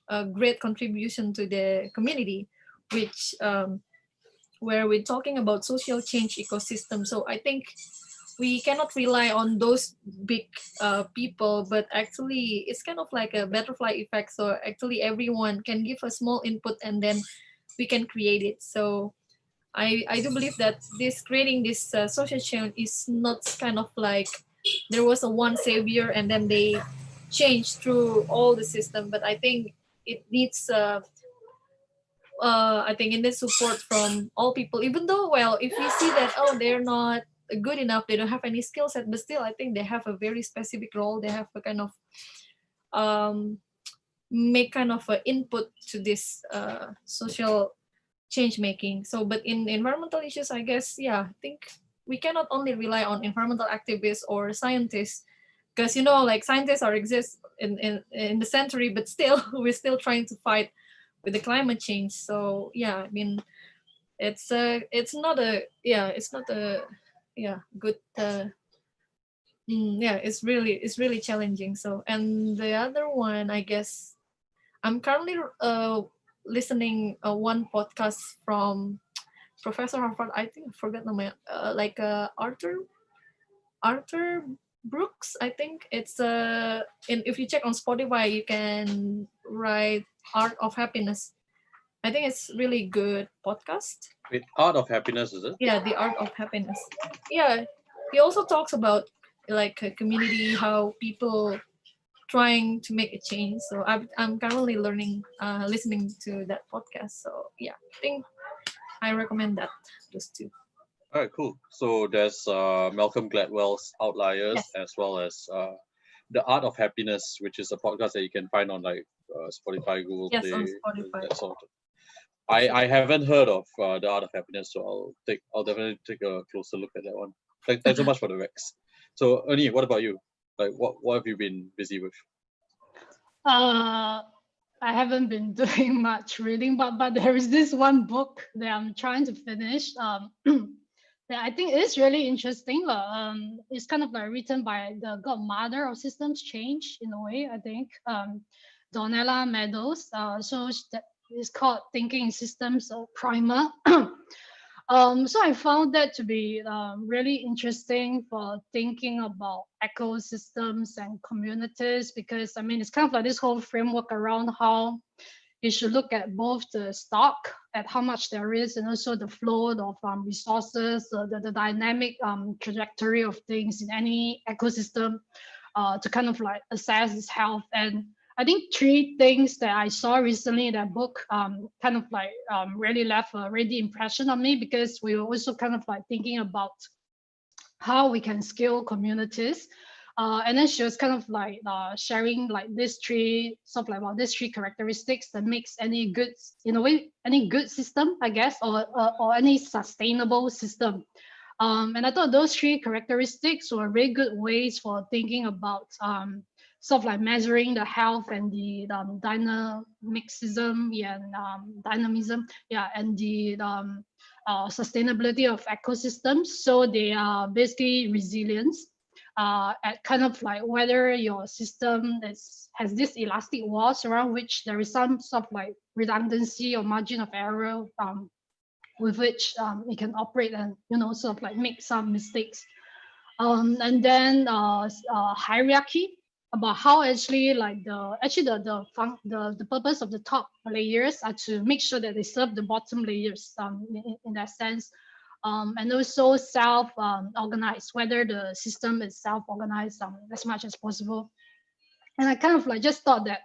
Speaker 3: a great contribution to the community, which where we're talking about social change ecosystem. So I think we cannot rely on those big people, but actually it's kind of like a butterfly effect. So actually everyone can give a small input, and then we can create it. So I do believe that this creating this social change is not kind of like there was a one savior and then they change through all the system. But I think it needs I think it needs support from all people, even though, well, if we see that, oh, they're not good enough, they don't have any skill set, but still I think they have a very specific role. They have a kind of um, make kind of an input to this social change making. So but in environmental issues, I guess, yeah, I think we cannot only rely on environmental activists or scientists, because like scientists are exist in the century, but still we're still trying to fight with the climate change. So yeah, I mean, it's not a, yeah, it's not a, yeah, good yeah, it's really challenging. So, and the other one, I guess, I'm currently listening one podcast from Professor Harvard. I think I forgot the name. Like Arthur Brooks. I think it's and if you check on Spotify, you can write Art of Happiness. I think it's really good podcast.
Speaker 2: Wait, Art of Happiness, is it?
Speaker 3: Yeah, the Art of Happiness. Yeah, he also talks about like a community, how people trying to make a change. So I'm currently learning, listening to that podcast. So yeah, I think I recommend that, those two.
Speaker 2: All right, cool. So there's Malcolm Gladwell's Outliers,
Speaker 3: Yes,
Speaker 2: as well as The Art of Happiness, which is a podcast that you can find on like Spotify, Google
Speaker 3: yes, on
Speaker 2: Play,
Speaker 3: Spotify.
Speaker 2: that sort of. I haven't heard of The Art of Happiness, so I'll definitely take a closer look at that one. Thanks so much for the Rex. So Ernie, what about you? Like what have you been busy with?
Speaker 4: I haven't been doing much reading, but there is this one book that I'm trying to finish. That I think is really interesting. It's kind of like written by the godmother of systems change in a way. I think Donella Meadows. That is called Thinking in Systems Primer. So I found that to be really interesting for thinking about ecosystems and communities, because I mean, it's kind of like this whole framework around how you should look at both the stock, at how much there is, and also the flow of resources, the dynamic trajectory of things in any ecosystem, to kind of like assess its health. And I think three things that I saw recently in that book kind of like really left a really impression on me, because we were also kind of like thinking about how we can scale communities. And then she was kind of like sharing like these three sort of like about these three characteristics that makes any good, in a way, any good system, I guess, or any sustainable system. And I thought those three characteristics were really good ways for thinking about sort of like measuring the health and the dynamicism, and dynamism, and the sustainability of ecosystems. So they are basically resilience, at kind of like whether your system has this elastic walls around which there is some sort of like redundancy or margin of error, with which it can operate and sort of like make some mistakes. And then hierarchy, about how actually like the purpose of the top layers are to make sure that they serve the bottom layers, in that sense. And also self-organized, whether the system is self-organized as much as possible. And I kind of like just thought that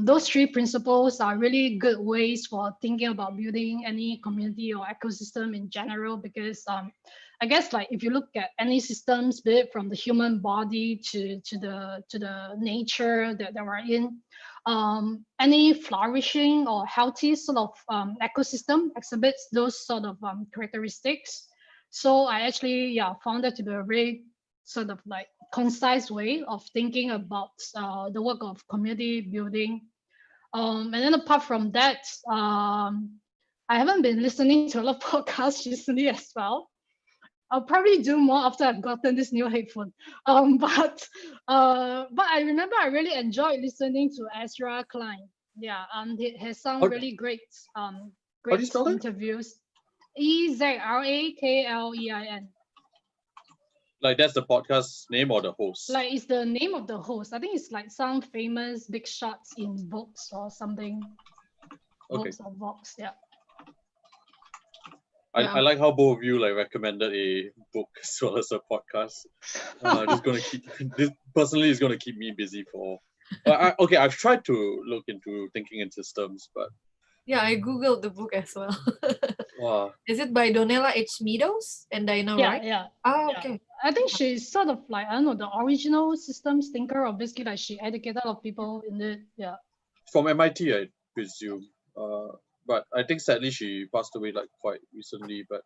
Speaker 4: those three principles are really good ways for thinking about building any community or ecosystem in general, because I guess like if you look at any systems, be it from the human body to the nature that we're in, any flourishing or healthy sort of ecosystem exhibits those sort of characteristics. So I actually found that to be a very sort of like concise way of thinking about the work of community building. And then apart from that, I haven't been listening to a lot of podcasts recently as well. I'll probably do more after I've gotten this new headphone. But I remember I really enjoyed listening to Ezra Klein. Yeah, he has some
Speaker 2: How,
Speaker 4: really great
Speaker 2: how do you
Speaker 4: great
Speaker 2: spell that?
Speaker 4: interviews. EZRAKLEIN.
Speaker 2: Like that's the podcast name or the host?
Speaker 4: Like it's the name of the host. I think it's like some famous big shots in Vox or something.
Speaker 2: Okay.
Speaker 4: Vox or Vox, yeah.
Speaker 2: I like how both of you like recommended a book as well as a podcast. Just gonna keep this personally is gonna keep me busy for. Okay, I've tried to look into thinking in systems, but
Speaker 3: Yeah, I googled the book as well.
Speaker 2: wow.
Speaker 3: Is it by Donella H. Meadows and Dinah Wright?
Speaker 4: Yeah.
Speaker 3: Oh,
Speaker 4: Yeah.
Speaker 3: okay.
Speaker 4: I think she's sort of like, I don't know, the original systems thinker, or basically like she educated a lot of people in it. Yeah.
Speaker 2: From MIT, I presume. But I think sadly she passed away like quite recently. But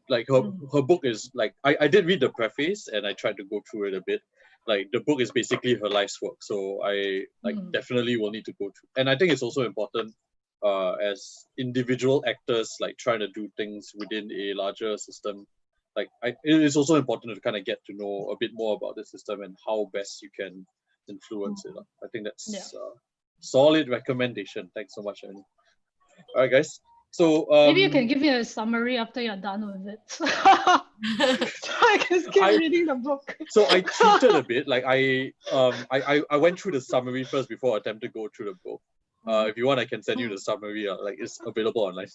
Speaker 2: like her book is like I did read the preface and I tried to go through it a bit. Like the book is basically her life's work, so I definitely will need to go through. And I think it's also important as individual actors like trying to do things within a larger system. Like it is also important to kind of get to know a bit more about the system and how best you can influence it. I think that's solid recommendation. Thanks so much, Annie. All right, guys. So
Speaker 4: maybe you can give me a summary after you're done with it. So I can keep reading the book.
Speaker 2: So I cheated a bit. Like I went through the summary first before attempting to go through the book. If you want, I can send you the summary. Like it's available online.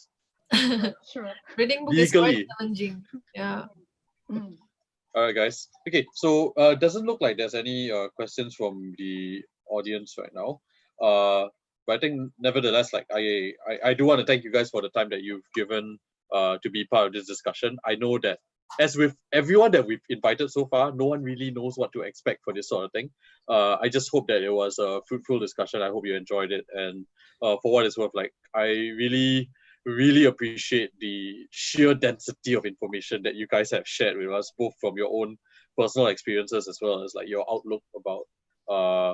Speaker 4: Sure.
Speaker 3: Reading book
Speaker 2: Legally.
Speaker 3: is quite challenging. Yeah.
Speaker 2: All right, guys. Okay, so doesn't look like there's any questions from the audience right now. But I think nevertheless, like I do want to thank you guys for the time that you've given to be part of this discussion. I know that as with everyone that we've invited so far, no one really knows what to expect for this sort of thing. I just hope that it was a fruitful discussion. I hope you enjoyed it. And for what it's worth, like I really appreciate the sheer density of information that you guys have shared with us, both from your own personal experiences as well as like your outlook about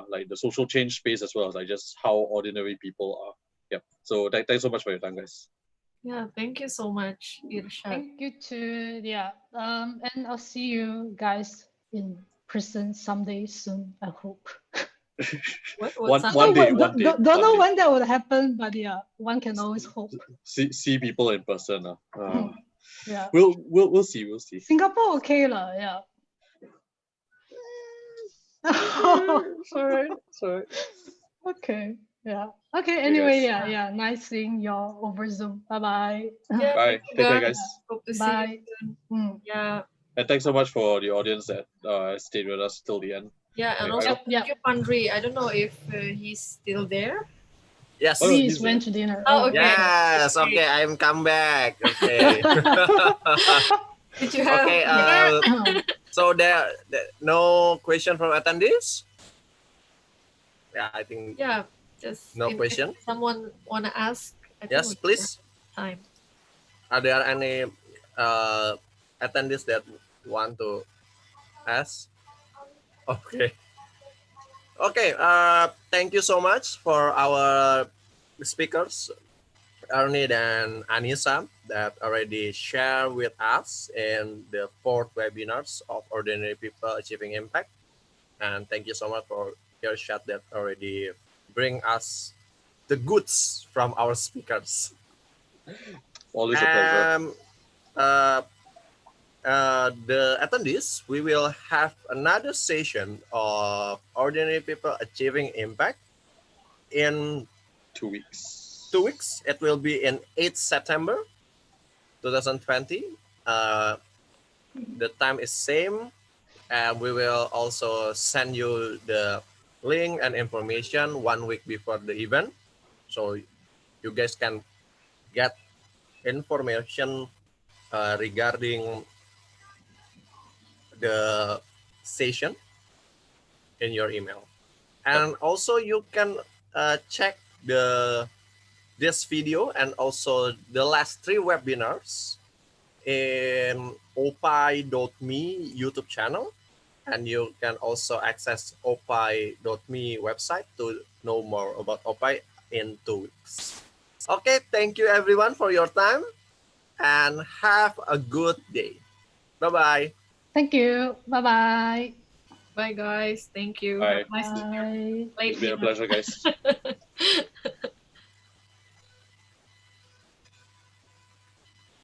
Speaker 2: like the social change space, as well as like just how ordinary people are. Yeah. So thanks so much for your time, guys.
Speaker 3: Yeah, thank you so much, Irshad.
Speaker 4: Thank you too. Yeah. And I'll see you guys in person someday soon, I hope.
Speaker 2: One day.
Speaker 4: Don't know when that will happen, but yeah, one can always hope.
Speaker 2: See people in person.
Speaker 4: Yeah.
Speaker 2: We'll see. We'll see.
Speaker 4: Singapore, okay, lah. Yeah.
Speaker 2: Sorry.
Speaker 4: Okay. Yeah. Okay.
Speaker 2: Okay,
Speaker 4: Anyway,
Speaker 2: guys.
Speaker 4: yeah. Nice seeing y'all over Zoom. Bye bye.
Speaker 3: Yeah,
Speaker 2: Bye.
Speaker 3: thank you
Speaker 2: Take care,
Speaker 3: guys.
Speaker 2: guys.
Speaker 3: Hope to see
Speaker 4: Bye.
Speaker 3: you soon.
Speaker 4: Mm.
Speaker 3: Yeah.
Speaker 2: And thanks so much for the audience that stayed with us till the end.
Speaker 3: Yeah, and
Speaker 2: I
Speaker 3: also
Speaker 2: hope-
Speaker 3: thank you, Pandri. I don't know if he's still there.
Speaker 1: Yes.
Speaker 2: Oh, no,
Speaker 4: Please
Speaker 2: he's
Speaker 4: went to dinner.
Speaker 3: Oh, okay.
Speaker 1: Yes. Okay, I'm come back. Okay.
Speaker 3: Did you have
Speaker 1: Okay.
Speaker 3: dinner?
Speaker 1: So there no question from attendees. Yeah, I think
Speaker 3: Yeah, just
Speaker 1: no
Speaker 3: in case
Speaker 1: question.
Speaker 3: someone wanna ask. I think
Speaker 1: Yes,
Speaker 3: we
Speaker 1: please.
Speaker 3: have time.
Speaker 1: Are there any attendees that want to ask? Okay. Okay. Thank you so much for our speakers, Ernie and Anissa, that already share with us in the 4th webinars of Ordinary People Achieving Impact. And thank you so much for your chat that already bring us the goods from our speakers.
Speaker 2: Always a pleasure.
Speaker 1: The attendees, we will have another session of Ordinary People Achieving Impact in
Speaker 2: 2 weeks.
Speaker 1: 2 weeks. It will be in 8th September 2020. The time is same, and we will also send you the link and information 1 week before the event, so you guys can get information regarding the session in your email. And also you can check this video and also the last 3 webinars in OPAI.me YouTube channel, and you can also access OPAI.me website to know more about OPAI in 2 weeks. Okay, thank you everyone for your time and have a good day. Bye-bye.
Speaker 4: Thank you. Bye bye.
Speaker 3: Bye, guys. Thank you.
Speaker 2: Bye.
Speaker 3: Have a nice dinner.
Speaker 4: Bye.
Speaker 3: Late
Speaker 2: It's been a
Speaker 3: dinner.
Speaker 2: pleasure, guys.